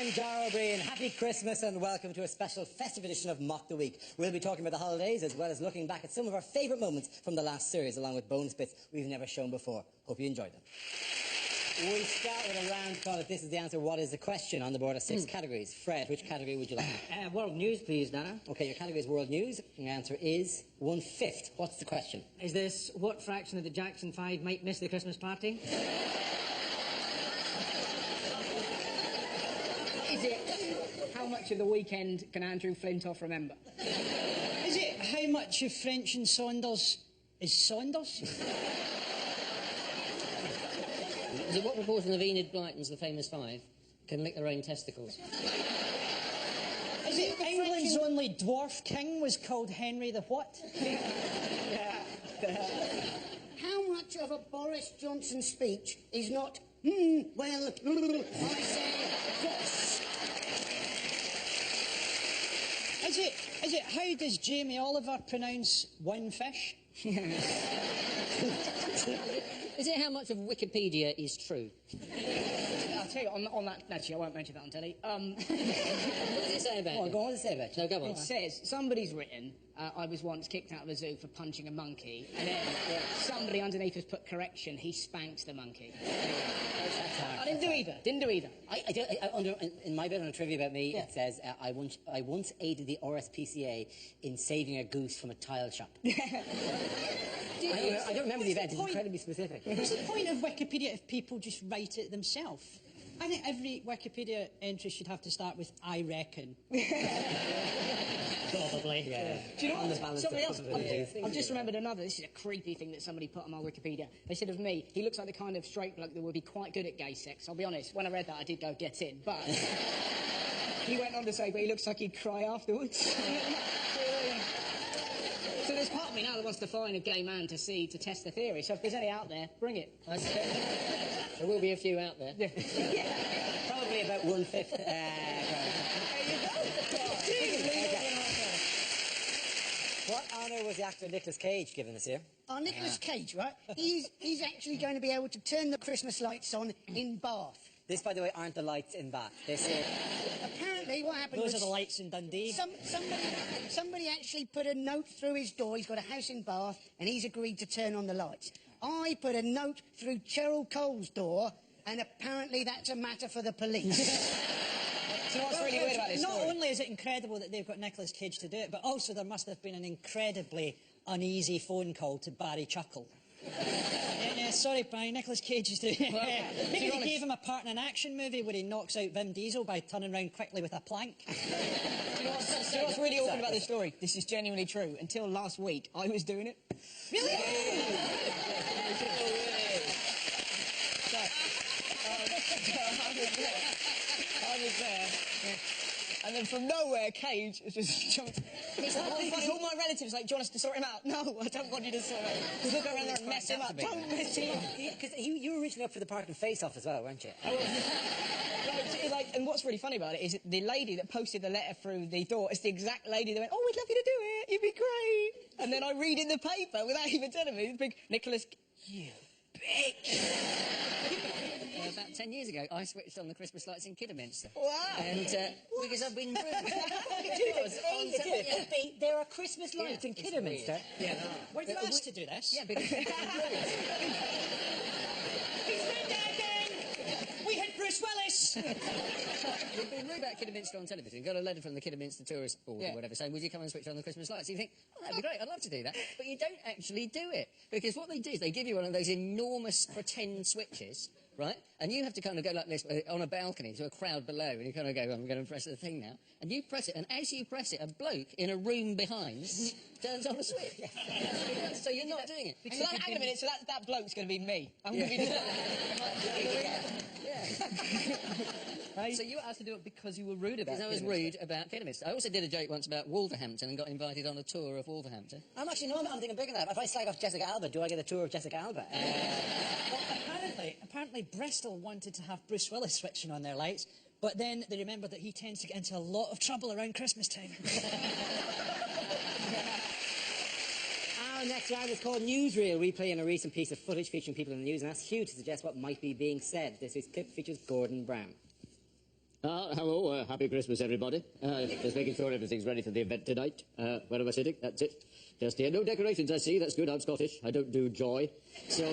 I'm Dara O'Brien. Happy Christmas and welcome to a special festive edition of Mock the Week. We'll be talking about the holidays as well as looking back at some of our favourite moments from the last series, along with bonus bits we've never shown before. Hope you enjoyed them. We start with a round call. If this is the answer, what is the question? On the board of 6 categories. Fred, which category would you like? World news, please, Dara. OK, your category is world news. And the answer is 1/5. What's the question? Is this what fraction of the Jackson 5 might miss the Christmas party? Is it how much of the weekend can Andrew Flintoff remember? Is it how much of French and Saunders is Saunders? Is it what proportion of Enid Blyton's The Famous Five can lick their own testicles? Is it England's only dwarf king was called Henry the what? How much of a Boris Johnson speech is not, well, I say, yes. Is it how does Jamie Oliver pronounce one fish? Is it how much of Wikipedia is true? I'll tell you, on that... Actually, I won't mention that on telly. What does it say about it? Go on, what does it say about it? No, go on. It says, somebody's written, I was once kicked out of a zoo for punching a monkey, and then somebody underneath has put correction, he spanked the monkey. I didn't do either. In my bit on a trivia about me, it says, I once aided the RSPCA in saving a goose from a tile shop. I don't remember the event, it's incredibly specific. What's the point of Wikipedia if people just write it themselves? I think every Wikipedia entry should have to start with, I reckon. Probably, yeah. Do you know what? Somebody else, I've I've just remembered another. This is a creepy thing that somebody put on my Wikipedia. They said of me, he looks like the kind of straight bloke that would be quite good at gay sex. I'll be honest, when I read that, I did go, get in. But he went on to say, but he looks like he'd cry afterwards. So there's part of me now that wants to find a gay man to test the theory. So if there's any out there, bring it. There will be a few out there. Probably about 1/5. What honour was the actor Nicolas Cage given this year? Oh, Nicolas Cage, right? He's actually going to be able to turn the Christmas lights on in Bath. This, by the way, aren't the lights in Bath. This is... Apparently, what happened Those was... are the lights in Dundee. Somebody actually put a note through his door. He's got a house in Bath, and he's agreed to turn on the lights. I put a note through Cheryl Cole's door, and apparently that's a matter for the police. So what's really weird about this Not story? only is it incredible that they've got Nicolas Cage to do it, but also there must have been an incredibly uneasy phone call to Barry Chuckle. Sorry, Barry, Nicolas Cage is doing it. Maybe they gave him a part in an action movie where he knocks out Vin Diesel by turning around quickly with a plank. Do you know what's really awkward about this story? This is genuinely true. Until last week, I was doing it. Really? I was there. And then from nowhere, Cage has just jumped. All my relatives like, do you want us to sort him out? No, I don't want you to sort him out. Just look around there and mess him up. Don't mess him up. Because you were originally up for the part in Face Off as well, weren't you? And what's really funny about it is the lady that posted the letter through the door is the exact lady that went, oh, we'd love you to do it, you'd be great. And then I read in the paper without even telling me, the big Nicholas, you bitch. About 10 years ago, I switched on the Christmas lights in Kidderminster. Wow. And because I've been rude. There are Christmas lights in Kidderminster? Yeah. Were you asked to do this? Yeah, because... We hit Bruce Willis! We've been rude about Kidderminster on television. Got a letter from the Kidderminster Tourist Board or whatever saying, would you come and switch on the Christmas lights? You think, oh, that'd be great, I'd love to do that. But you don't actually do it. Because what they do is they give you one of those enormous pretend switches, right? And you have to kind of go like this on a balcony to a crowd below, and you kind of go, I'm going to press the thing now. And you press it, and as you press it, a bloke in a room behind turns on a switch. So you're not doing it. So hang on a minute, so that bloke's going to be me. I'm going to be doing So you were asked to do it because you were rude about it? Because I was rude about Kidderminster. I also did a joke once about Wolverhampton and got invited on a tour of Wolverhampton. I'm thinking bigger than that. If I slag off Jessica Alba, do I get a tour of Jessica Alba? Apparently Bristol wanted to have Bruce Willis switching on their lights, but then they remembered that he tends to get into a lot of trouble around Christmas time. Our next round is called Newsreel, replaying a recent piece of footage featuring people in the news and ask Hugh to suggest what might be being said. This week's clip features Gordon Brown. Hello, happy Christmas, everybody. Just making sure everything's ready for the event tonight. Where am I sitting? That's it. Just here. No decorations, I see. That's good. I'm Scottish. I don't do joy. So,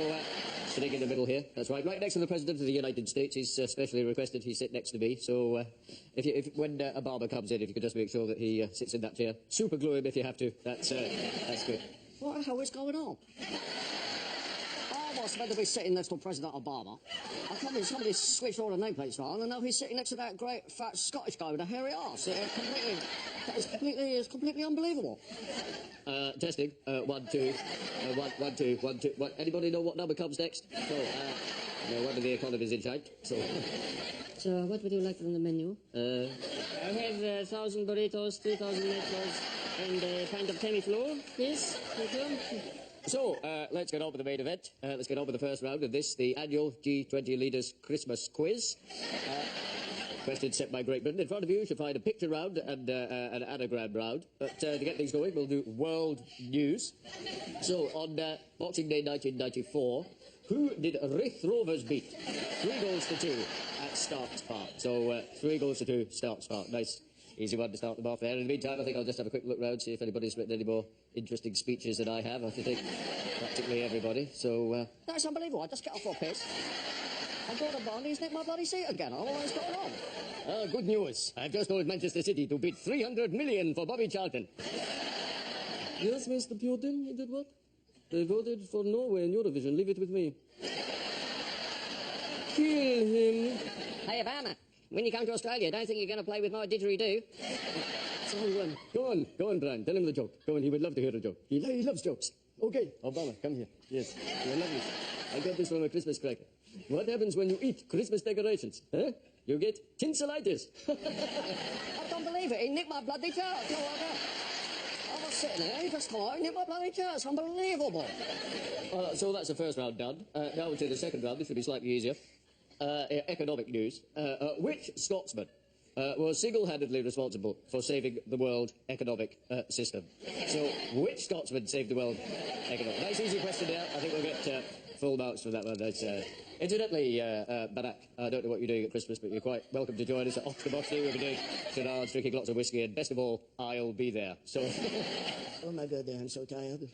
sitting in the middle here. That's right. Right next to the President of the United States. He's specially requested he sit next to me. So, when a barber comes in, if you could just make sure that he sits in that chair. Super glue him if you have to. That's good. What the hell is going on? I was meant to be sitting next to President Obama. I come in, somebody switched all the nameplates on, and now he's sitting next to that great, fat Scottish guy with a hairy arse. It's completely unbelievable. Testing. 1, 2. 1, 2, 1, 2. What, anybody know what number comes next? So, one of the economies in sight. So, what would you like from the menu? I have 1,000 burritos, 2,000 nachos, and a pint of Tamiflu, please. Thank you. So, let's get on with the main event. Let's get on with the first round of this, the annual G20 Leaders Christmas Quiz. Questions set by Great Britain. In front of you, you should find a picture round and an anagram round. But to get things going, we'll do world news. So, on Boxing Day 1994, who did Raith Rovers beat? 3-2 at Starks Park. So, 3-2, Starks Park. Nice. Easy one to start them off there. In the meantime, I think I'll just have a quick look round, see if anybody's written any more interesting speeches than I have. I think practically everybody. So, that's unbelievable. I just get off for a piss. I go to bond, he's nicked my bloody seat again. I don't know what's going on. Good news. I've just told Manchester City to bid 300 million for Bobby Charlton. Yes, Mr. Putin, he did what? They voted for Norway in Eurovision. Leave it with me. Kill him. Hey, Obama. When you come to Australia, don't think you're going to play with my didgeridoo. So, go on, Brian, tell him the joke. Go on, he would love to hear a joke. He loves jokes. Okay, Obama, come here. Yes, you're lovely. I got this from a Christmas cracker. What happens when you eat Christmas decorations? Huh? You get tinselitis. I don't believe it. He nicked my bloody chart. I was sitting there, he just come out and nicked my bloody chart. It's unbelievable. So that's the first round done. Now to the second round. This will be slightly easier. Economic news. Which Scotsman was single-handedly responsible for saving the world economic system? So, which Scotsman saved the world economic? Nice easy question there. I think we'll get full marks for that one. That's, incidentally, Barack, I don't know what you're doing at Christmas, but you're quite welcome to join us at Off the Boxing. We'll be doing charades, drinking lots of whiskey, and best of all, I'll be there. So, oh my God, I'm so tired.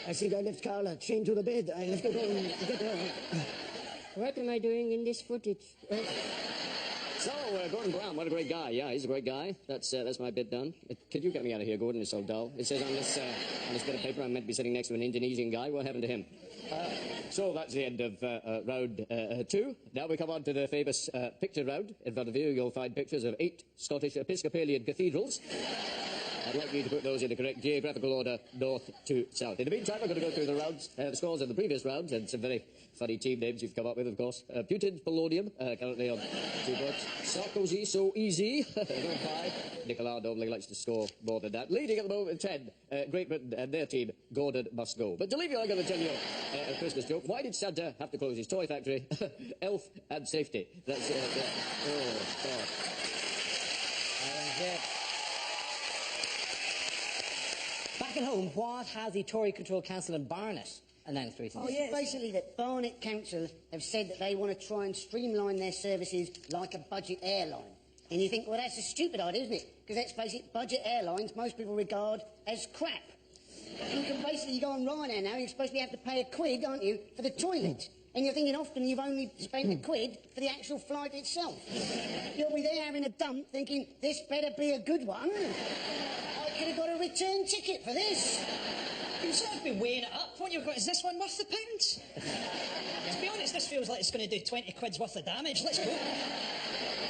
I think I left Carla chained to the bed. I left her going to get her. What am I doing in this footage? So, Gordon Brown, what a great guy. Yeah, he's a great guy. That's my bit done. Could you get me out of here, Gordon? It's so dull. It says on this bit of paper I'm meant to be sitting next to an Indonesian guy. What happened to him? So that's the end of round 2. Now we come on to the famous picture round. In front of you, you'll find pictures of 8 Scottish Episcopalian cathedrals. I'd like you to put those in the correct geographical order, north to south. In the meantime, I'm going to go through the rounds, the scores of the previous rounds, and some very funny team names you've come up with, of course. Putin's Polonium, currently on 2 points. Sarkozy, so easy, 5. Nicolas normally likes to score more than that. Leading at the moment with 10, Great Britain and their team, Gordon must go. But to leave you, I'm going to tell you a Christmas joke. Why did Santa have to close his toy factory? Elf and safety. That's it. Oh, God. Back at home, what has the Tory-controlled council in Barnet announced recently? Oh, yes. Basically, that Barnet Council have said that they want to try and streamline their services like a budget airline. And you think, well, that's a stupid idea, isn't it? Because let's face it, budget airlines most people regard as crap. You can basically go on Ryanair now, you're supposed to have to pay £1, aren't you, for the toilet. And you're thinking often you've only spent £1 for the actual flight itself. You'll be there having a dump thinking, this better be a good one. I could have got a return ticket for this. You've sort of been weighing it up, won't you? Is this one worth the pounds? To be honest, this feels like it's going to do 20 quid's worth of damage. Let's go.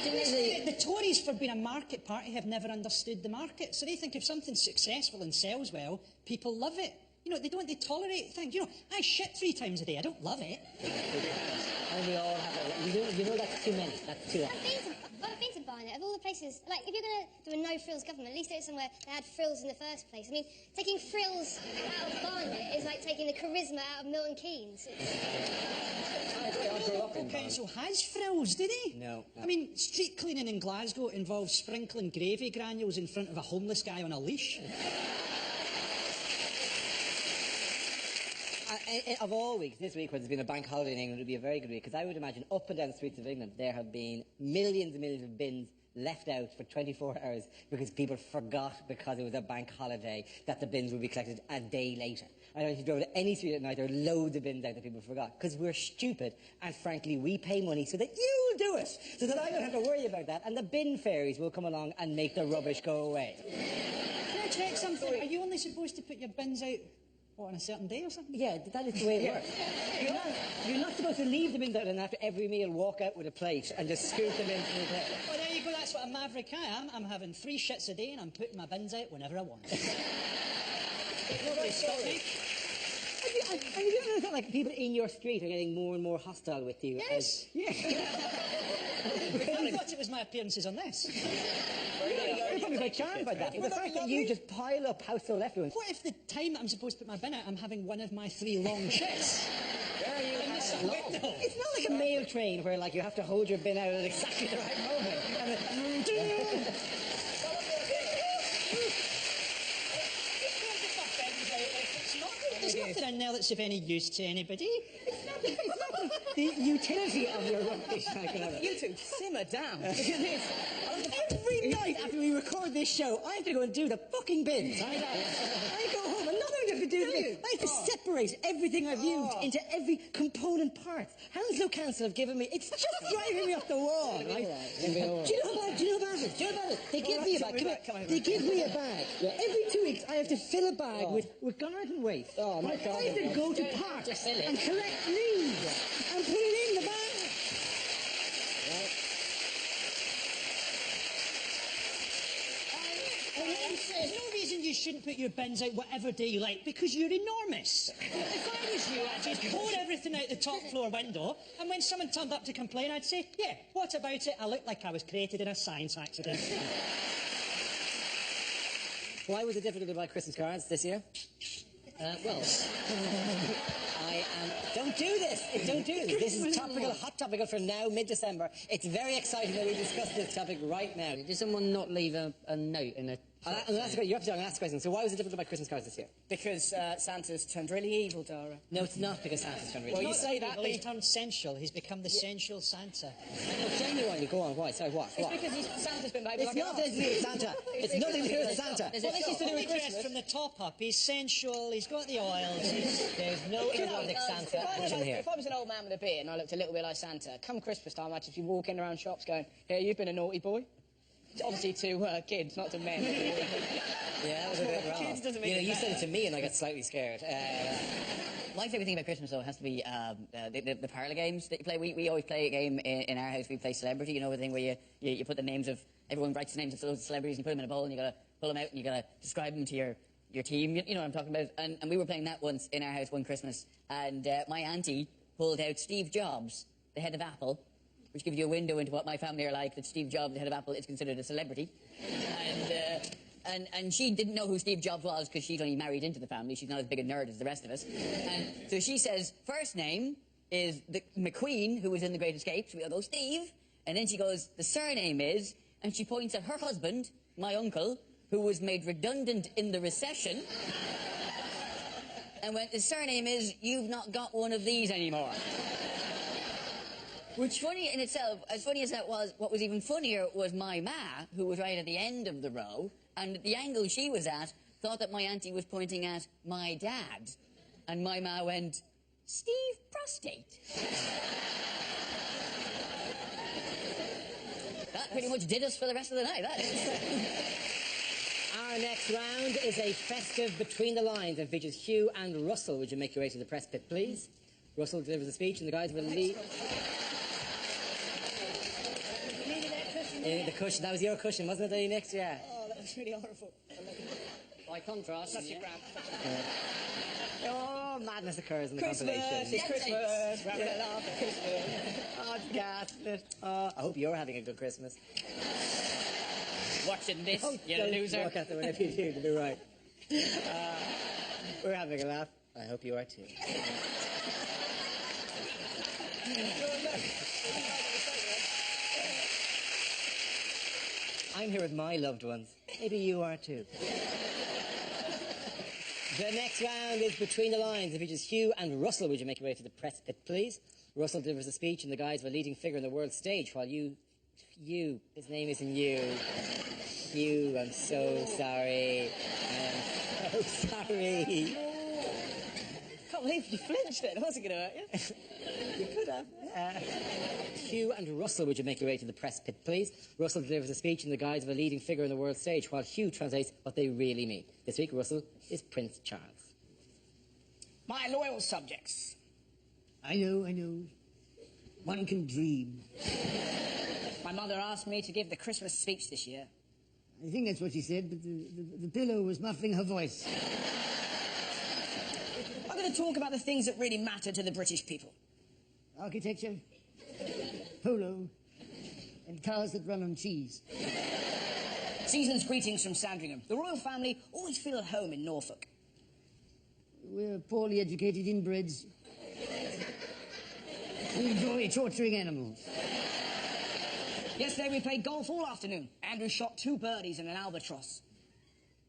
The Tories, for being a market party, have never understood the market. So they think if something's successful and sells well, people love it. You know, they tolerate things. You know, I shit 3 times a day. I don't love it. And we all have it. You know that's too many. That's too often. I've been to Barnet. Of all the places, like, if you're going to do a no-frills government, at least do it somewhere that had frills in the first place. I mean, taking frills out of Barnet is like taking the charisma out of Milton Keynes. The local council has frills, do they? No. I mean, street cleaning in Glasgow involves sprinkling gravy granules in front of a homeless guy on a leash. Of all weeks, this week when there's been a bank holiday in England, it would be a very good week, because I would imagine up and down the streets of England there have been millions and millions of bins left out for 24 hours because people forgot, because it was a bank holiday, that the bins would be collected a day later. I don't know if you drove to any street at night, there are loads of bins out that people forgot, because we're stupid, and frankly, we pay money so that you do it, so that I don't have to worry about that, and the bin fairies will come along and make the rubbish go away. Can I check something? Are you only supposed to put your bins out, what, on a certain day or something? Yeah, that is the way it works. You're not supposed to leave the bins out and after every meal walk out with a plate and just scoop them into the plate. Well, there you go, that's what a maverick I am. I'm having 3 shits a day and I'm putting my bins out whenever I want. Nobody stop me. Have you ever thought like people in your street are getting more and more hostile with you? Yes. Yeah. I thought it was my appearances on this. You're probably quite charmed by that. The fact that you just pile up household effluence. What if the time that I'm supposed to put my bin out, I'm having one of my 3 long shits? It's not like a mail train where like you have to hold your bin out at exactly the right moment. There's nothing in there that's of any use to anybody. It's not the utility of your rubbish. You two, simmer down. Every night after we record this show, I have to go and do the fucking bins. I go home and nothing to do the bins. I have to separate everything I've used into every component part. Hounslow Council have given me, it's just driving me up the wall. Right? Do you know about it? They give me a bag. They give me a bag. Every 2 weeks I have to fill a bag with garden waste. Oh, my God. I have to go to parks and collect leaves and put it in the bag. There's no reason you shouldn't put your bins out whatever day you like, because you're enormous. If I was you, I'd just pour everything out the top floor window, and when someone turned up to complain, I'd say, yeah, what about it? I look like I was created in a science accident. Why was it difficult to buy Christmas cards this year? Don't do this! Don't do this! This is topical, hot topical for now, mid-December. It's very exciting that we discuss this topic right now. Did someone not leave a note in a... That's great. You have to ask the question. So why was it difficult to buy Christmas cards this year? Because Santa's turned really evil, Dara. No, it's not because Santa's turned really Well, evil. you say that, Well, but he's turned sensual. He's become the sensual Santa. No, genuinely, go on. Why? Sorry, what? it's because Santa's been back. It's nothing to do with Santa. It's nothing to do with Santa. Well, this is to do with Dressed Christmas. from the top up. He's sensual. He's got the oils. There's no erotic Santa action here. If I was an old man with a beard and I looked a little bit like Santa, come Christmas time, I'd just be walking around shops going, "Here, you've been a naughty boy." Obviously to kids, not to men. Yeah, that was a bit wrong. Kids doesn't make it You said it better. to me and I got slightly scared. My favourite thing about Christmas, though, has to be the parlour games that you play. We always play a game in our house. We play Celebrity, you know, the thing where you put the names of... Everyone writes the names of those celebrities and you put them in a bowl and you got to pull them out and you got to describe them to your team. You know what I'm talking about? And we were playing that once in our house one Christmas. And my auntie pulled out Steve Jobs, the head of Apple, which gives you a window into what my family are like, that Steve Jobs, the head of Apple, is considered a celebrity. And she didn't know who Steve Jobs was because she's only married into the family. She's not as big a nerd as the rest of us. And so she says, first name is the McQueen, who was in The Great Escape. So we all go, Steve. And then she goes, the surname is... And she points at her husband, my uncle, who was made redundant in the recession. And went, the surname is, you've not got one of these anymore. Which, funny in itself, as funny as that was, what was even funnier was my ma, who was right at the end of the row, and the angle she was at, thought that my auntie was pointing at my dad. And my ma went, Steve Prostate. That pretty much did us for the rest of the night, that is. Our next round is a festive Between the Lines and features Hugh and Russell. Would you make your way to the press pit, please? Russell delivers a speech and the guys will lead... The cushion, that was your cushion, wasn't it, next? Yeah. Oh, that was really horrible. By contrast, That's your grand. Oh, madness occurs in the Christmas, compilation. it's Christmas, we're having a laugh at Christmas. Oh, it's ghastly. I hope you're having a good Christmas. Watching this, you Don't loser. walk out there whenever you do to be right. We're having a laugh. I hope you are too. I'm here with my loved ones. Maybe you are too. The next round is Between the Lines. It features Hugh and Russell. Would you make your way to the press pit, please? Russell delivers a speech in the guise of a leading figure on the world stage, while his name isn't Hugh, I'm so sorry. I'm so sorry. Can't believe you flinched it. I wasn't going to hurt you. You could have. Hugh and Russell, would you make your way to the press pit, please? Russell delivers a speech in the guise of a leading figure on the world stage, while Hugh translates what they really mean. This week, Russell is Prince Charles. My loyal subjects. I know. One can dream. My mother asked me to give the Christmas speech this year. I think that's what she said, but the pillow was muffling her voice. I'm going to talk about the things that really matter to the British people. Architecture, polo, and cars that run on cheese. Season's greetings from Sandringham. The royal family always feel at home in Norfolk. We're poorly educated inbreds. We enjoy torturing animals. Yesterday we played golf all afternoon. Andrew shot 2 birdies and an albatross.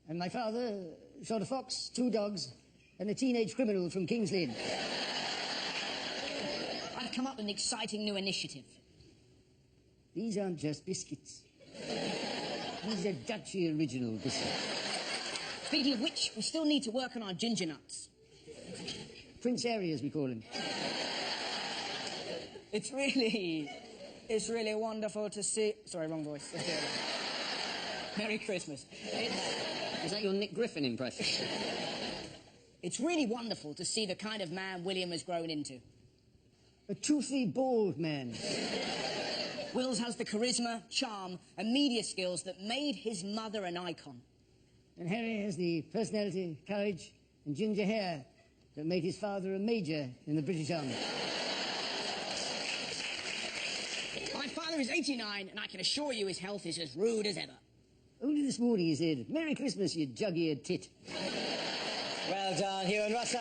And my father shot a fox, 2 dogs, and a teenage criminal from King's Lynn. I've come up with an exciting new initiative. These aren't just biscuits. These are Dutchy original biscuits. Speaking of which, we still need to work on our ginger nuts. Prince Areas, we call them. It's really wonderful to see... Sorry, wrong voice. Let's do it again. Merry Christmas. Is that your Nick Griffin impression? It's really wonderful to see the kind of man William has grown into. A toothy, bald man. Wills has the charisma, charm, and media skills that made his mother an icon. And Harry has the personality, courage, and ginger hair that made his father a major in the British Army. My father is 89, and I can assure you his health is as rude as ever. Only this morning he said, "Merry Christmas, you jug-eared tit." Well done, Hugh and Russell.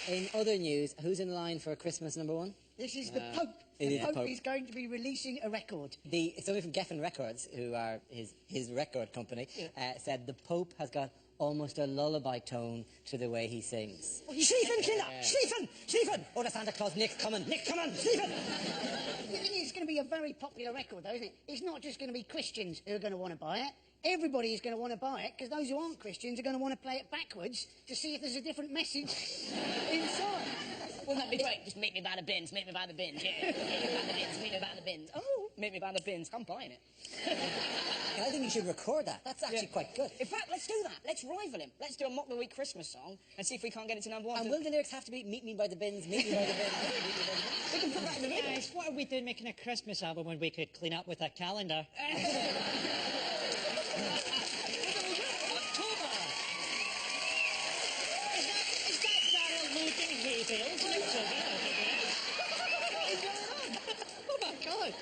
In other news, who's in line for Christmas #1? This is the Pope. It The is the Pope Pope. is going to be releasing a record. It's only from Geffen Records, who are his record company, said the Pope has got almost a lullaby tone to the way he sings. Schlieffen, Kinder! Schlieffen! Oh, the Santa Claus, Nick's coming! Schlieffen! It's going to be a very popular record, though, isn't it? It's not just going to be Christians who are going to want to buy it. Everybody is going to want to buy it, because those who aren't Christians are going to want to play it backwards to see if there's a different message inside. Wouldn't that be great? Just meet me by the bins, yeah. Meet me by the bins. Oh, meet me by the bins. I'm buying it. I think you should record that. That's actually quite good. In fact, let's do that. Let's rival him. Let's do a Mock the Week Christmas song and see if we can't get it to #1. And will the lyrics have to be "Meet me by the bins, meet me by the bins"? We can put that in the video. Guys, what are we doing making a Christmas album when we could clean up with a calendar? Oh my God.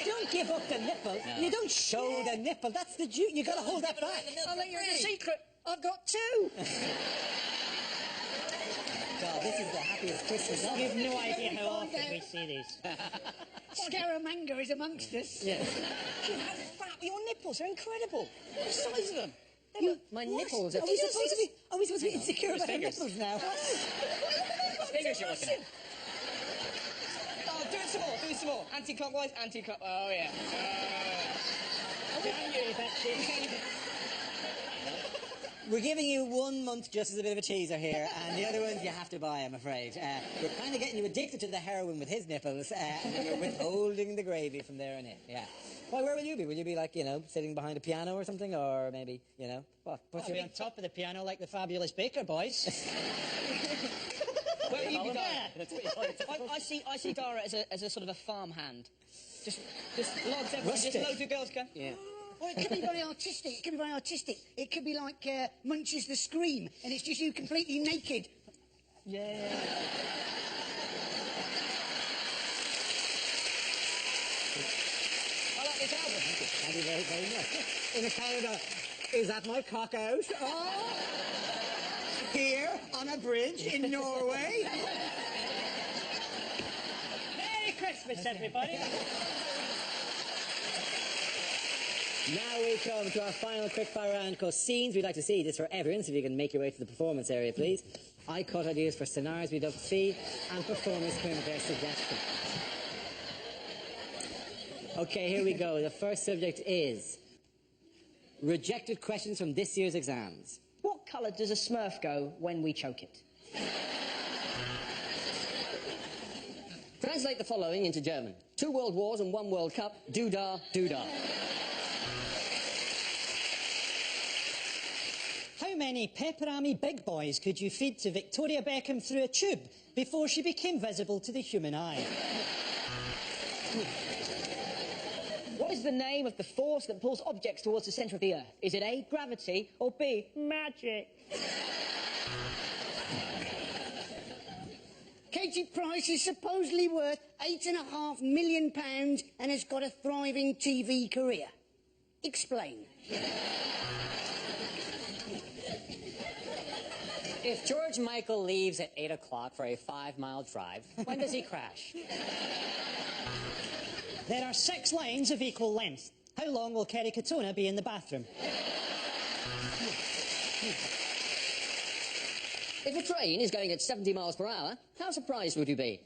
Don't give up the nipple. No. You don't show the nipple. That's the Jew. You got to hold that back. I'll let you in a secret. I've got 2. God, this is the happiest Christmas ever. We have no idea how often we see these. Scaramanga is amongst us. Yes. How fat your nipples are incredible. What the size of them? My nipples are... Are we supposed to be insecure about our nipples now? Fingers you're looking at. Oh, do it some more. Anti-clockwise, anti-clockwise. Oh, yeah. We're giving you 1 month just as a bit of a teaser here, and the other ones you have to buy, I'm afraid. We're kind of getting you addicted to the heroin with his nipples, and then we're withholding the gravy from there on in. Yeah. Well, where will you be? Will you be, like, sitting behind a piano or something, or maybe, what? I'll be on top of the piano like the fabulous Baker Boys. Where will you be, Dara? I see Dara as a sort of a farm hand. Just logs everyone, just loads of girls go. Yeah. Well, it could be very artistic. It could be like Munch's The Scream, and it's just you completely naked. Yeah. I like this album. Thank you very, very much. In a Canada, is that my cock out? Oh! Here, on a bridge in Norway. Merry Christmas, everybody. Now we come to our final quickfire round called Scenes. We'd like to see this for everyone, so if you can make your way to the performance area, please. I caught ideas for scenarios we'd love to see, and performers came with their suggestions. Okay, here we go. The first subject is rejected questions from this year's exams. What colour does a Smurf go when we choke it? Translate the following into German. 2 world wars and 1 World Cup. Doo-dah, doo-dah. How many pepperami big boys could you feed to Victoria Beckham through a tube before she became visible to the human eye? What is the name of the force that pulls objects towards the centre of the Earth? Is it A, gravity, or B, magic? Katie Price is supposedly worth £8.5 million and has got a thriving TV career. Explain. If George Michael leaves at 8 o'clock for a 5-mile drive, when does he crash? There are 6 lines of equal length. How long will Kerry Katona be in the bathroom? If a train is going at 70 miles per hour, how surprised would you be?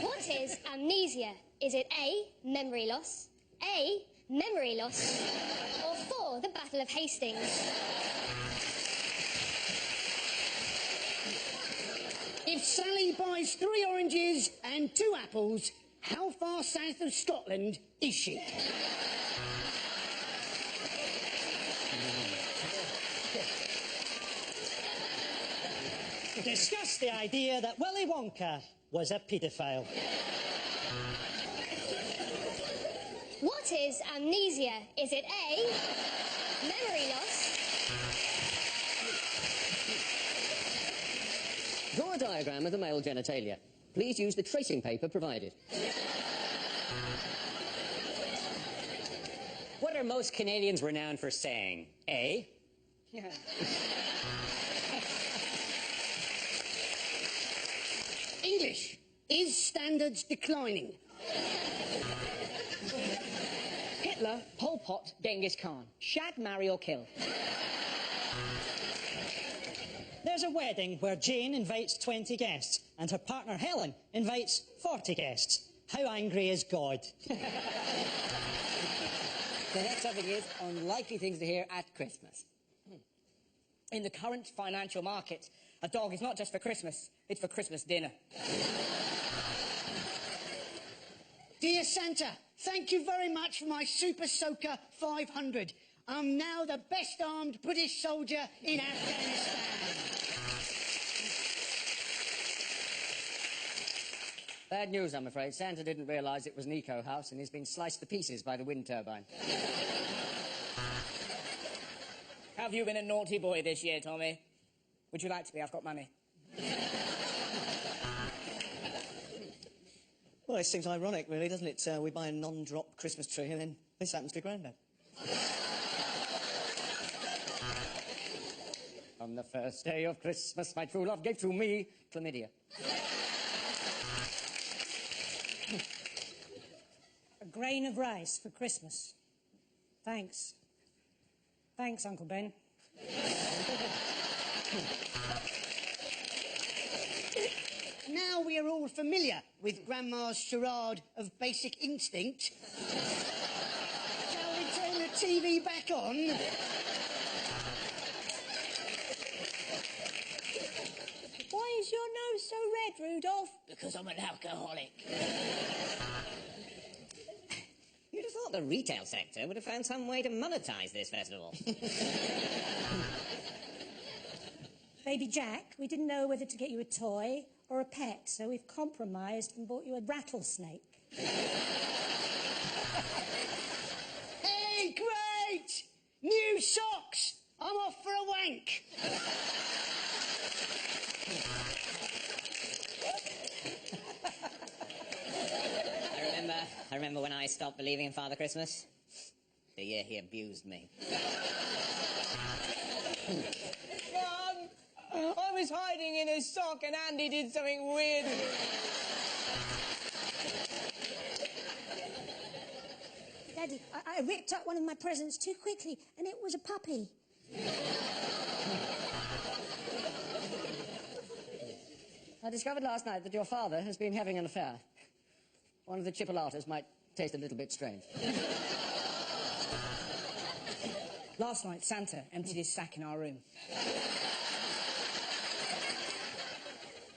What is amnesia? Is it A, memory loss, A, memory loss, or 4, the Battle of Hastings? If Sally buys 3 oranges and 2 apples, how far south of Scotland is she? Discuss the idea that Willy Wonka was a paedophile. What is amnesia? Is it A, memory loss, Draw a diagram of the male genitalia. Please use the tracing paper provided. What are most Canadians renowned for saying? A? Yeah. English. Is standards declining? Hitler, Pol Pot, Genghis Khan. Shag, marry or kill? There's a wedding where Jane invites 20 guests and her partner Helen invites 40 guests. How angry is God? The next subject is unlikely things to hear at Christmas. In the current financial market, a dog is not just for Christmas, it's for Christmas dinner. Dear Santa, thank you very much for my Super Soaker 500. I'm now the best armed British soldier in Afghanistan. Bad news, I'm afraid. Santa didn't realise it was an eco-house and he's been sliced to pieces by the wind turbine. Have you been a naughty boy this year, Tommy? Would you like to be? I've got money. Well, it seems ironic, really, doesn't it? We buy a non-drop Christmas tree and then this happens to Grandad. On the first day of Christmas, my true love gave to me chlamydia. A grain of rice for Christmas. Thanks. Thanks, Uncle Ben. Now we are all familiar with Grandma's charade of Basic Instinct. Shall we turn the TV back on? Why is your nose so red, Rudolph? Because I'm an alcoholic. You'd have thought the retail sector would have found some way to monetise this festival. Baby Jack, we didn't know whether to get you a toy or a pet, so we've compromised and bought you a rattlesnake. Hey, great! New socks! I'm off for a wank. I remember when I stopped believing in Father Christmas. The year he abused me. Mum! I was hiding in a sock and Andy did something weird. Daddy, I ripped up one of my presents too quickly, and it was a puppy. I discovered last night that your father has been having an affair. One of the chipolatas might taste a little bit strange. Last night, Santa emptied his sack in our room.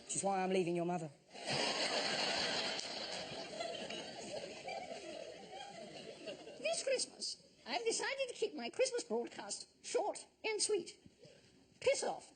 Which is why I'm leaving your mother. This Christmas, I've decided to keep my Christmas broadcast short and sweet. Piss off.